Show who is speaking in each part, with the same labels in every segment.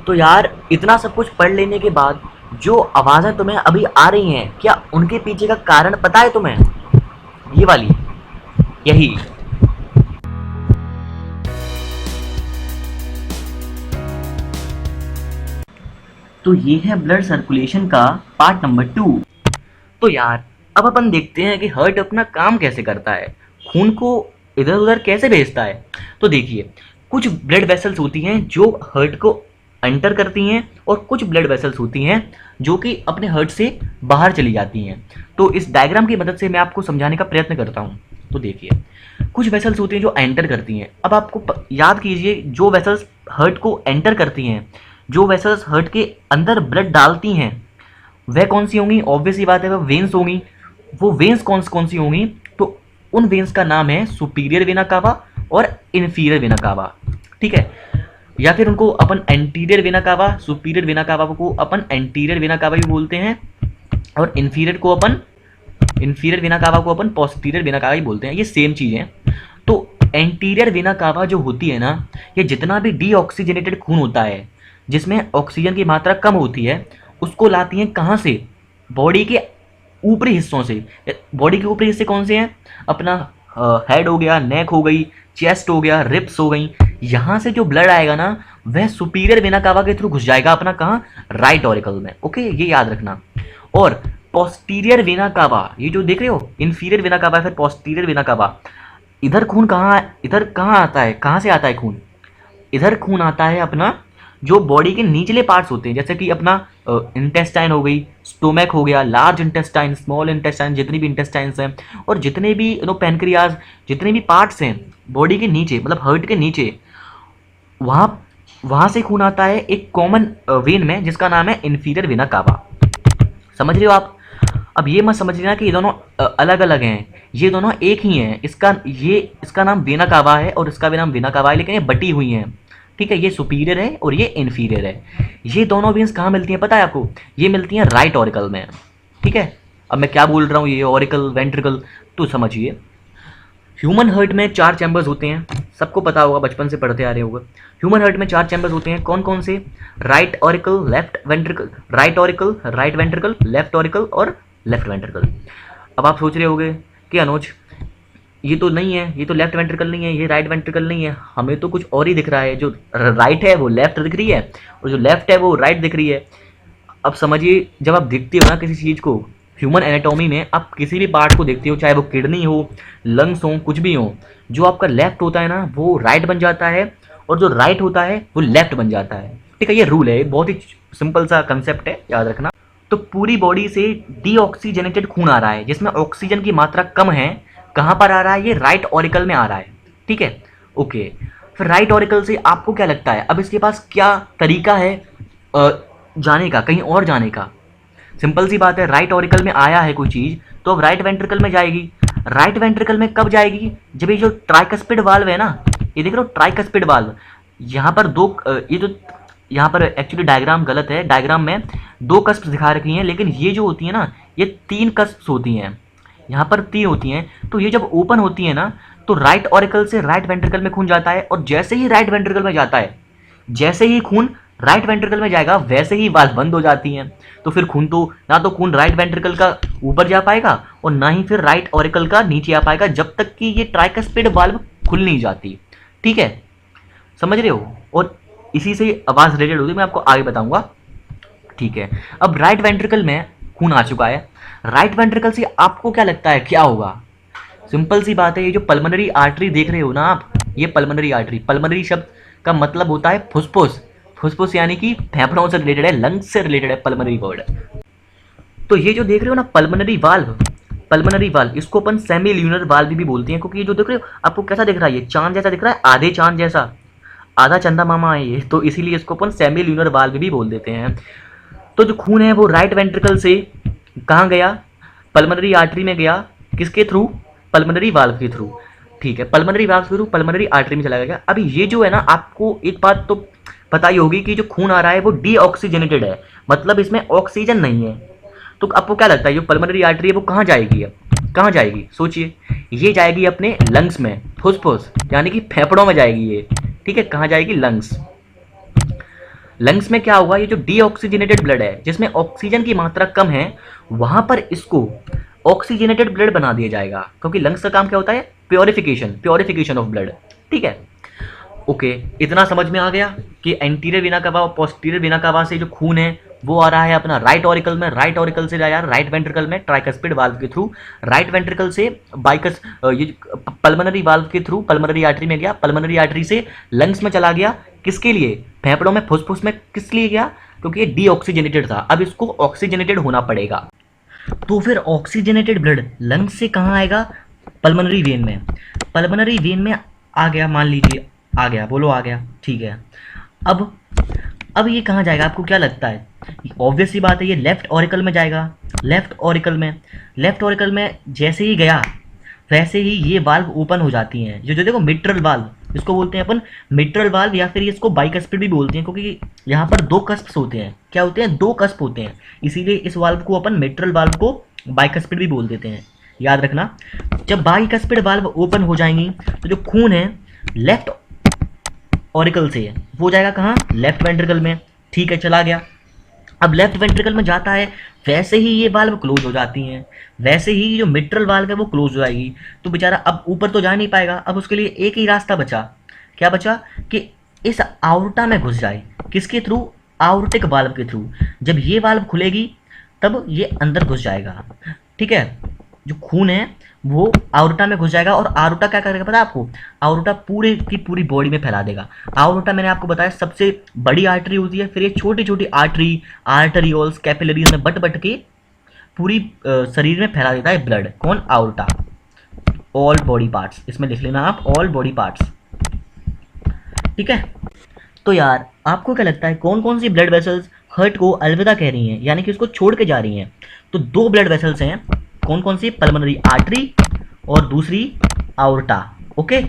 Speaker 1: तो यार इतना सब कुछ पढ़ लेने के बाद जो आवाज़ें तुम्हें अभी आ रही हैं, क्या उनके पीछे का कारण पता है तुम्हें? ये वाली, यही। तो ये है ब्लड सर्कुलेशन का पार्ट नंबर 2। तो यार अब अपन देखते हैं कि हार्ट अपना काम कैसे करता है, खून को इधर उधर कैसे भेजता है। तो देखिए, कुछ ब्लड वेसल्स होती हैं जो हार्ट को एंटर करती हैं, और कुछ ब्लड वेसल्स होती हैं जो कि अपने हार्ट से बाहर चली जाती हैं। तो इस डायग्राम की मदद से मैं आपको समझाने का प्रयत्न करता हूँ। तो देखिए, कुछ वेसल्स होती हैं जो एंटर करती हैं। अब आपको याद कीजिए, जो वेसल्स हार्ट को एंटर करती हैं, जो वेसल्स हार्ट के अंदर ब्लड डालती हैं, वह कौन सी होंगी? ऑब्वियस ही बात है, वह वेन्स होंगी। वो वेन्स कौन सी होंगी? तो उन वेन्स का नाम है सुपीरियर वेना कावा और इन्फीरियर वेना कावा। ठीक है, या फिर उनको अपन anterior vena cava, superior vena cava को अपन एंटीरियर वेना कावा भी बोलते हैं, और इन्फीरियर वेना कावा को अपन पोस्टीरियर वेना कावा ही बोलते हैं। ये सेम चीज़ है। तो एंटीरियर वेना कावा जो होती है ना, ये जितना भी डीऑक्सीजनेटेड खून होता है, जिसमें ऑक्सीजन की मात्रा कम होती है, उसको लाती हैं कहाँ से? बॉडी के ऊपरी हिस्सों से। बॉडी के ऊपरी हिस्से कौन से हैं? अपना हेड हो गया, नेक हो गई, चेस्ट हो गया, रिप्स हो गई। यहाँ से जो ब्लड आएगा ना, वह सुपीरियर वेना कावा के थ्रू घुस जाएगा अपना, कहाँ? राइट ऑरिकल में। ओके, ये याद रखना। और पोस्टीरियर वेना कावा, ये जो देख रहे हो, इन्फीरियर वेना कावा फिर पोस्टीरियर वेना कावा, इधर कहाँ आता है? कहाँ से आता है खून? इधर खून आता है अपना, जो बॉडी के निचले पार्ट्स होते हैं, जैसे कि अपना इंटेस्टाइन हो गई, स्टोमक हो गया, लार्ज इंटेस्टाइन, स्मॉल इंटेस्टाइन, जितनी भी इंटेस्टाइन्स हैं, और जितने भी पैनक्रियाज, जितने भी पार्ट्स हैं बॉडी के नीचे, मतलब हार्ट के नीचे, वहाँ वहाँ से खून आता है एक कॉमन वेन में, जिसका नाम है इन्फीरियर वेना कावा। समझ रहे हो आप? अब ये मत समझ लेना कि ये दोनों अलग अलग हैं, ये दोनों एक ही हैं। इसका नाम वेना कावा है और इसका भी नाम वेना कावा है, लेकिन ये बटी हुई हैं। ठीक है, ये सुपीरियर है और ये इन्फीरियर है। ये दोनों वेन्स कहाँ मिलती हैं पता है आपको? ये मिलती हैं राइट ऑरिकल में। ठीक है, अब मैं क्या बोल रहा हूँ, ये ऑरिकल वेंट्रिकल, तो समझिए। ह्यूमन हार्ट में 4 चैम्बर्स होते हैं, सबको पता होगा, बचपन से पढ़ते आ रहे होगा। ह्यूमन हार्ट में 4 चैम्बर्स होते हैं, कौन कौन से? Right auricle, left ventricle, right auricle, right ventricle, left auricle और लेफ्ट वेंट्रिकल। अब आप सोच रहे होंगे कि अनुज, ये तो नहीं है, ये तो लेफ्ट वेंट्रिकल नहीं है, ये राइट वेंट्रिकल नहीं है, हमें तो कुछ और ही दिख रहा है। जो राइट है वो लेफ्ट दिख रही है, और जो लेफ्ट है वो राइट दिख रही है। अब समझिए, जब आप देखते हो ना किसी चीज़ को, ह्यूमन एनाटॉमी में आप किसी भी पार्ट को देखते हो, चाहे वो किडनी हो, लंग्स हो, कुछ भी हो, जो आपका लेफ्ट होता है ना, वो राइट बन जाता है, और जो राइट होता है वो लेफ्ट बन जाता है। ठीक है, ये रूल है, बहुत ही सिंपल सा कंसेप्ट है, याद रखना। तो पूरी बॉडी से डीऑक्सीजनेटेड खून आ रहा है, जिसमें ऑक्सीजन की मात्रा कम है। कहाँ पर आ रहा है? ये राइट ऑरिकल में आ रहा है। ठीक है, ओके। फिर राइट ऑरिकल से आपको क्या लगता है, अब इसके पास क्या तरीका है जाने का, कहीं और जाने का? सिंपल सी बात है, राइट ऑरिकल में आया है कोई चीज़, तो अब राइट वेंट्रिकल में जाएगी। राइट वेंट्रिकल में कब जाएगी? जब ये जो ट्राइकस्पिड वाल्व है ना, ये देख रहे हो, ट्राइकस्पिड वाल्व, यहाँ पर ये जो यहाँ पर एक्चुअली डायग्राम गलत है, डायग्राम में 2 कस्प दिखा रखी हैं, लेकिन ये जो होती है ना, ये 3 कस्प होती हैं। यहाँ पर 3 होती हैं। तो ये जब ओपन होती है ना, तो राइट ऑरिकल से राइट वेंट्रिकल में खून जाता है, और जैसे ही राइट वेंट्रिकल में जाता है, जैसे ही खून राइट वेंट्रिकल में जाएगा, वैसे ही वाल्व बंद हो जाती हैं। तो फिर खून तो ना तो खून राइट वेंट्रिकल का ऊपर जा पाएगा, और ना ही फिर राइट ऑरिकल का नीचे आ पाएगा, जब तक कि ये ट्राइकस्पिड वाल्व खुल नहीं जाती। ठीक है, समझ रहे हो? और इसी से आवाज़ रिलेटेड होती है, मैं आपको आगे बताऊंगा। ठीक है, अब राइट वेंट्रिकल में खून आ चुका है। राइट वेंट्रिकल से आपको क्या लगता है क्या होगा? सिंपल सी बात है, ये जो पल्मोनरी आर्टरी देख रहे हो ना आप, ये पल्मोनरी आर्टरी, पल्मोनरी शब्द का मतलब होता है फुसफुस। फुसफुस यानी कि फेफड़ों से रिलेटेड है, लंग्स से रिलेटेड है पल्मोनरी वर्ड। तो ये जो देख रहे हो ना पल्मोनरी वाल्व, इसको अपन सेमी ल्यूनर वाल्व भी बोलते हैं, क्योंकि ये जो देख रहे हो आपको कैसा दिख रहा है, ये चांद जैसा दिख रहा है, आधे चांद जैसा, आधा चंदा मामा है ये, तो इसीलिए इसको अपन सेमी ल्यूनर वाल्व भी बोल देते हैं। तो जो खून है वो राइट वेंट्रिकल से कहाँ गया? पल्मोनरी आर्टरी में गया। किसके थ्रू? पल्मोनरी वाल्व के थ्रू। ठीक है, पल्मोनरी वाल्व के थ्रू पल्मोनरी आर्टरी में चला गया। अभी ये जो है ना, आपको एक बात तो पता ही होगी कि जो खून आ रहा है वो डीऑक्सीजनेटेड है, मतलब इसमें ऑक्सीजन नहीं है। तो आपको क्या लगता है, जो पल्मोनरी आर्टरी है वो कहाँ जाएगी? अब कहाँ जाएगी सोचिए? ये जाएगी अपने लंग्स में, फुसफुस यानी कि फेफड़ों में जाएगी ये। ठीक है, कहाँ जाएगी? लंग्स। लंग्स में क्या होगा, ये जो डीऑक्सीजनेटेड ब्लड है जिसमें ऑक्सीजन की मात्रा कम है, वहां पर इसको ऑक्सीजनेटेड ब्लड बना दिया जाएगा, क्योंकि लंग्स का काम क्या होता है, प्योरिफिकेशन ऑफ ब्लड। ठीक है, ओके, इतना समझ में आ गया कि एंटीरियर वेना कावा और पोस्टीरियर वेना कावा से जो खून है वो आ रहा है अपना राइट ऑरिकल में, राइट ऑरिकल से जाया राइट वेंट्रिकल में ट्राइकस्पिड वाल्व के थ्रू, राइट वेंट्रिकल से बाइकस ये पल्मोनरी वाल्व के थ्रू पल्मोनरी आर्टरी में गया, पल्मोनरी आर्टरी से लंग्स में चला गया, किसके लिए, फेफड़ों में, फुसफुस में, किस लिए गया, क्योंकि ये डीऑक्सीजनेटेड था, अब इसको ऑक्सीजनेटेड होना पड़ेगा। तो फिर ऑक्सीजनेटेड ब्लड लंग्स से कहाँ आएगा, पल्मोनरी वेन में, पल्मोनरी वेन में आ गया, मान लीजिए आ गया, बोलो आ गया, ठीक है। अब ये कहाँ जाएगा, आपको क्या लगता है, ऑब्वियस सी बात है ये लेफ्ट ऑरिकल में जाएगा, लेफ्ट ऑरिकल में जैसे ही गया वैसे ही ये वाल्व ओपन हो जाती हैं, जो देखो मिट्रल वाल्व, इसको बोलते हैं अपन मिट्रल वाल्व, या फिर इसको बाइकस्पिड भी बोलते हैं, क्योंकि यहाँ पर दो कस्प होते हैं, क्या होते हैं, दो कस्प होते हैं, इसीलिए इस वाल्व को अपन मिट्रल वाल्व को बाइकस्पिड भी बोल देते हैं, याद रखना। जब बाइकस्पिड वाल्व ओपन हो जाएंगी तो जो खून है लेफ्ट ऑरिकल से वो जाएगा कहाँ, लेफ्ट वेंट्रिकल में, ठीक है, चला गया। अब लेफ्ट वेंट्रिकल में जाता है, वैसे ही ये वाल्व क्लोज हो जाती हैं, वैसे ही जो मिट्रल वाल्व है वो क्लोज हो जाएगी, तो बेचारा अब ऊपर तो जा नहीं पाएगा, अब उसके लिए एक ही रास्ता बचा, क्या बचा, कि इस आउर्टा में घुस जाए, किसके थ्रू, आउर्टिक वाल्व के थ्रू, जब ये वाल्व खुलेगी तब ये अंदर घुस जाएगा, ठीक है, जो खून है वो आउर्टा में घुस जाएगा, और आउर्टा क्या करेगा पता है आपको, आउर्टा पूरे की पूरी बॉडी में फैला देगा। आउर्टा मैंने आपको बताया सबसे बड़ी आर्टरी होती है, फिर ये छोटी छोटी आर्टरियोल्स, कैपिलरीज में बट के पूरी शरीर में फैला देता है ब्लड, कौन, आउर्टा। ऑल बॉडी पार्ट्स, इसमें लिख लेना आप, ऑल बॉडी पार्ट्स, ठीक है। तो यार आपको क्या लगता है कौन कौन सी ब्लड वेसल्स हर्ट को अलविदा कह रही हैं, यानी कि उसको छोड़ के जा रही हैं, तो दो ब्लड वेसल्स हैं, कौन कौन सी, पल्मोनरी आर्टरी और दूसरी आउर्टा, ओके।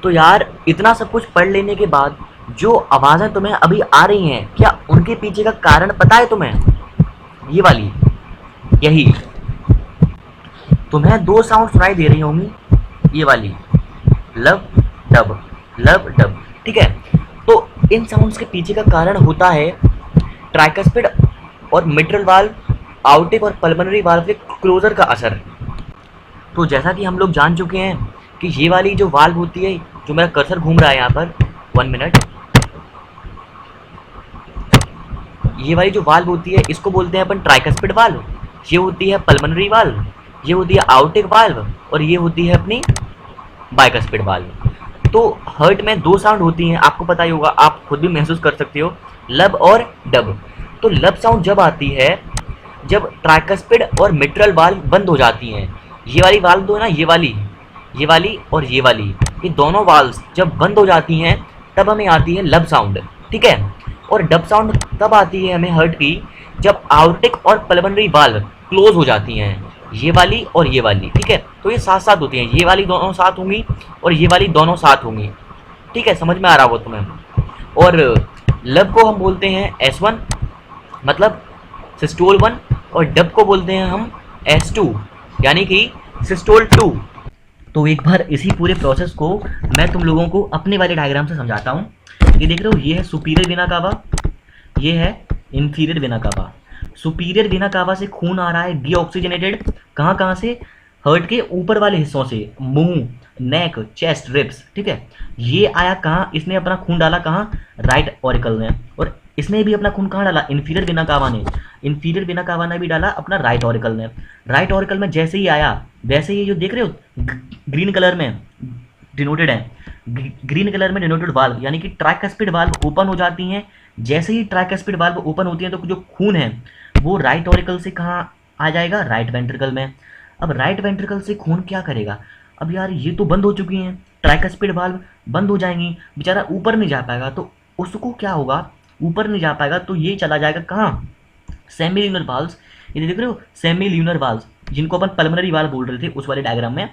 Speaker 1: तो यार इतना सब कुछ पढ़ लेने के बाद जो आवाज़ें तुम्हें अभी आ रही हैं, क्या उनके पीछे का कारण पता है तुम्हें, ये वाली, यही तुम्हें दो साउंड सुनाई दे रही होंगी, ये वाली लब डब, ठीक है। तो इन साउंड्स के पीछे का कारण होता है ट्राइकस्पिड और मिट्रल वाल्व, आउटिक और पल्मोनरी वाल्व के क्लोजर का असर। तो जैसा कि हम लोग जान चुके हैं कि ये वाली जो वाल्व होती है, जो मेरा कर्सर घूम रहा है यहाँ पर, 1 मिनट, ये वाली जो वाल्व होती है इसको बोलते हैं अपन ट्राइकस्पिड वाल्व, ये होती है पल्मोनरी वाल्व, ये होती है आउटिक वाल्व, और ये होती है अपनी बाइकस्पिड वाल्व। तो हर्ट में दो साउंड होती हैं, आपको पता ही होगा, आप खुद भी महसूस कर सकते हो, लब और डब। तो लब साउंड जब आती है जब ट्राइकस्पिड और मिट्रल वाल्व बंद हो जाती हैं, ये वाली वाल्व दो है ना, ये वाली और ये वाली, ये दोनों वाल्व्स जब बंद हो जाती हैं तब हमें आती है लब साउंड, ठीक है। और डब साउंड तब आती है हमें हर्ट की जब आउर्टिक और पल्मोनरी वाल्व क्लोज हो जाती हैं, ये वाली और ये वाली, ठीक है। तो ये साथ साथ होती हैं, ये वाली दोनों साथ होंगी और ये वाली दोनों साथ होंगी, ठीक है, समझ में आ रहा हो तुम्हें। और लब को हम बोलते हैं S1 मतलब सिस्टोल 1, और डब को बोलते हैं हम S2 यानी कि सिस्टोल 2। तो एक बार इसी पूरे प्रोसेस को मैं तुम लोगों को अपने वाले डायग्राम से समझाता हूँ। ये देख रहे हो, ये है सुपीरियर वेना कावा, ये है inferior vena cava. Superior vena कावा से खून आ रहा है डीऑक्सीजनेटेड, कहाँ कहाँ से, हर्ट के ऊपर वाले हिस्सों से, मुंह, नेक, चेस्ट, रिब्स, ठीक है। ये आया कहाँ, इसने अपना खून डाला कहाँ, राइट ऑरिकल में, और इसने भी अपना खून कहाँ डाला, इंफीरियर वेना कावा ने, इंफीरियर वेना कावा ने भी डाला अपना राइट ऑरिकल में। राइट ऑरिकल में जैसे ही आया वैसे ही जो देख रहे हो ग्रीन कलर में डिनोटेड है, ग्रीन कलर में डिनोटेड वाल्व यानी कि ट्राइकस्पिड वाल्व ओपन हो जाती हैं। जैसे ही ट्राइकस्पिड वाल्व ओपन होती हैं तो जो खून है वो राइट ऑरिकल से कहाँ आ जाएगा, राइट वेंट्रिकल में। अब राइट वेंट्रिकल से खून क्या करेगा, अब यार ये तो बंद हो चुकी हैं, ट्राइकस्पिड वाल्व बंद हो जाएंगी, बेचारा ऊपर नहीं जा पाएगा, तो उसको क्या होगा, ऊपर नहीं जा पाएगा तो ये चला जाएगा कहाँ, सेमी ल्यूनर वाल्व्स। ये देख रहे हो सेमी ल्यूनर वाल्व्स, जिनको अपन पल्मोनरी वाल्व बोल रहे थे उस वाले डायग्राम में।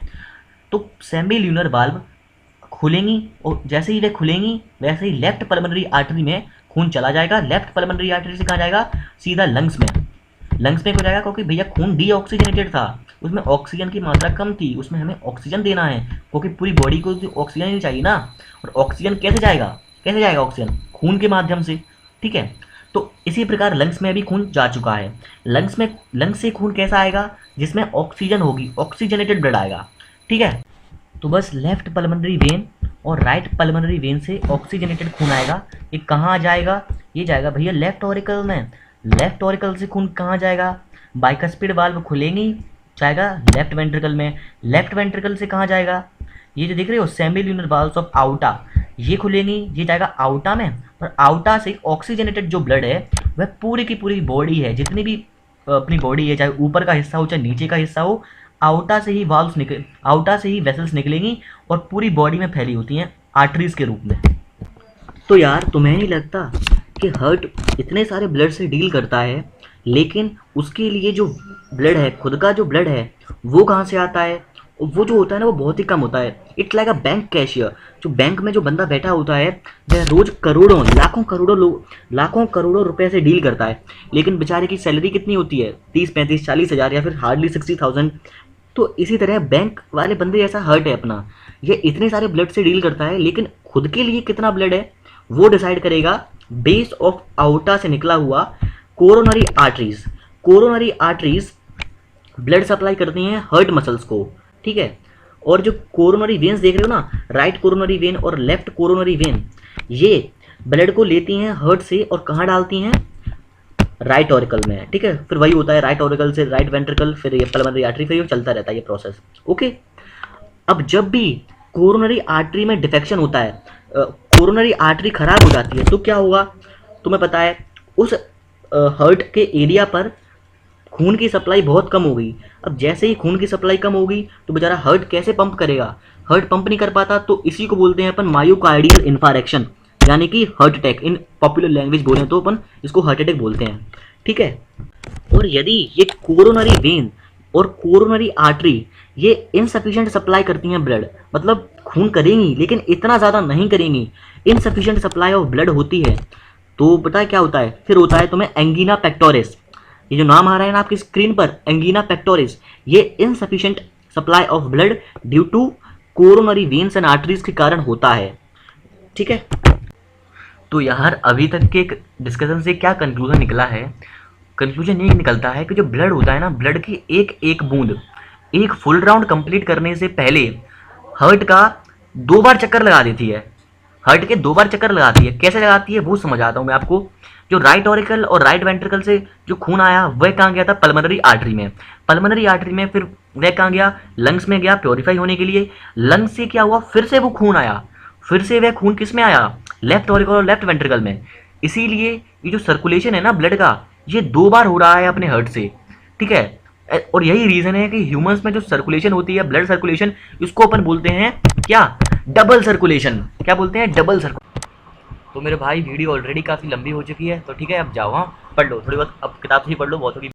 Speaker 1: तो सेमी ल्यूनर वाल्व खुलेंगी और जैसे ही वे खुलेंगी वैसे ही लेफ्ट पल्मोनरी आर्टरी में खून चला जाएगा। लेफ्ट पल्मोनरी आर्टरी से कहाँ जाएगा, सीधा लंग्स में। लंग्स में क्यों जाएगा, क्योंकि भैया खून डीऑक्सीजनेटेड था, उसमें ऑक्सीजन की मात्रा कम थी, उसमें हमें ऑक्सीजन देना है क्योंकि पूरी बॉडी को ऑक्सीजन ही चाहिए ना। और ऑक्सीजन कैसे जाएगा ऑक्सीजन, खून के माध्यम से। ठीक है। तो इसी प्रकार लंग्स में अभी खून जा चुका है। लंग्स से खून कैसा आएगा, जिसमें ऑक्सीजन होगी, ऑक्सीजनेटेड ब्लड आएगा, ठीक है। तो बस लेफ्ट पल्मोनरी वेन और राइट पल्मोनरी वेन से ऑक्सीजनेटेड खून आएगा। ये कहाँ जाएगा, ये जाएगा भैया लेफ्ट ऑरिकल में। लेफ्ट ऑरिकल से खून कहाँ जाएगा, बाइकस्पिड वाल्व खुलेंगी, जाएगा लेफ्ट वेंट्रिकल में। लेफ्ट वेंट्रिकल से कहाँ जाएगा, ये जो देख रहे हो सेमिल्यूनर वाल्व्स ऑफ आउटा, ये खुलेंगी, ये जाएगा आउटा में। और आउटा से ऑक्सीजनेटेड जो ब्लड है वह पूरी की पूरी बॉडी है, जितनी भी अपनी बॉडी है, चाहे ऊपर का हिस्सा हो चाहे नीचे का हिस्सा हो, आउटा से ही वाल्व्स निकल, आउटा से ही वेसल्स निकलेंगी और पूरी बॉडी में फैली होती हैं आर्टरीज के रूप में। तो यार तुम्हें नहीं लगता कि हार्ट इतने सारे ब्लड से डील करता है, लेकिन उसके लिए जो ब्लड है, खुद का जो ब्लड है, वो कहाँ से आता है? वो जो होता है ना, वो बहुत ही कम होता है। It's like a bank cashier. जो बैंक में जो बंदा बैठा होता है वह रोज करोड़ों लाखों करोड़ों रुपए से डील करता है, लेकिन बेचारे की सैलरी कितनी होती है, 30-35-40 हज़ार या फिर हार्डली 60,000। तो इसी तरह बैंक वाले बंदे जैसा हार्ट है अपना, ये इतने सारे ब्लड से डील करता है, लेकिन खुद के लिए कितना ब्लड है वो डिसाइड करेगा बेस ऑफ आउटा से निकला हुआ coronary arteries. Coronary arteries blood supply करती हैं हार्ट मसल्स को, ठीक है। और जो कोरोनरी वेन्स देख रहे हो ना, राइट कोरोनरी वेन और लेफ्ट कोरोनरी वेन, ये ब्लड को लेती हैं हार्ट से और कहाँ डालती हैं, राइट ऑरिकल में, ठीक है। फिर वही होता है, राइट ऑरिकल से राइट वेंट्रिकल, फिर ये पल्मोनरी आर्टरी, फिर ये चलता रहता है ये प्रोसेस, ओके। अब जब भी कोरोनरी आर्टरी में डिफेक्शन होता है, कोरोनरी आर्टरी खराब हो जाती है, तो क्या होगा तुम्हें पता है, उस हार्ट के एरिया पर खून की सप्लाई बहुत कम हो गई। अब जैसे ही खून की सप्लाई कम होगी तो बेचारा हार्ट कैसे पंप करेगा, हार्ट पंप नहीं कर पाता, तो इसी को बोलते हैं अपन मायोकार्डियल इन्फारेक्शन, यानी कि हार्ट अटैक। इन पॉपुलर लैंग्वेज बोलें तो अपन इसको हार्ट अटैक बोलते हैं, ठीक है। और यदि ये कोरोनरी वेन और कोरोनरी आर्टरी ये इनसफिशिएंट सप्लाई करती हैं ब्लड, मतलब खून करेंगी लेकिन इतना ज़्यादा नहीं करेंगी, इनसफिशिएंट सप्लाई ऑफ ब्लड होती है, तो पता है क्या होता है, फिर होता है तुम्हें एंगीना पेक्टोरिस। ये जो नाम आ रहा है ना आपकी स्क्रीन पर, एंगीना पेक्टोरिस, ये insufficient supply of blood due to coronary veins and arteries के कारण होता है, ठीक है। तो यार अभी तक के डिस्कशन से क्या कंक्लूजन निकला है, कंक्लूजन ये निकलता है कि जो ब्लड होता है ना, ब्लड की एक एक बूंद एक फुल राउंड कंप्लीट करने से पहले हार्ट का 2 बार चक्कर लगा देती है, हार्ट के 2 बार चक्कर लगाती है। कैसे लगाती है वो समझाता हूँ मैं आपको। जो राइट ऑरिकल और राइट वेंट्रिकल से जो खून आया वह कहाँ गया था, पल्मोनरी आर्टरी में। पल्मोनरी आर्टरी में फिर वह कहाँ गया, लंग्स में गया प्योरीफाई होने के लिए। लंग्स से क्या हुआ, फिर से वो खून आया, फिर से वह खून किस में आया, लेफ्ट ऑरिकल और लेफ्ट वेंट्रिकल में। इसीलिए ये जो सर्कुलेशन है ना ब्लड का, ये 2 बार हो रहा है अपने हार्ट से, ठीक है। और यही रीजन है कि ह्यूमंस में जो सर्कुलेशन होती है, ब्लड सर्कुलेशन, इसको अपन बोलते हैं क्या, डबल सर्कुलेशन। क्या बोलते हैं, डबल सर्कुलेशन। तो मेरे भाई वीडियो ऑलरेडी काफ़ी लंबी हो चुकी है, तो ठीक है अब जाओ, हाँ पढ़ लो थोड़ी बहुत, अब किताब से ही पढ़ लो, बहुत होगी।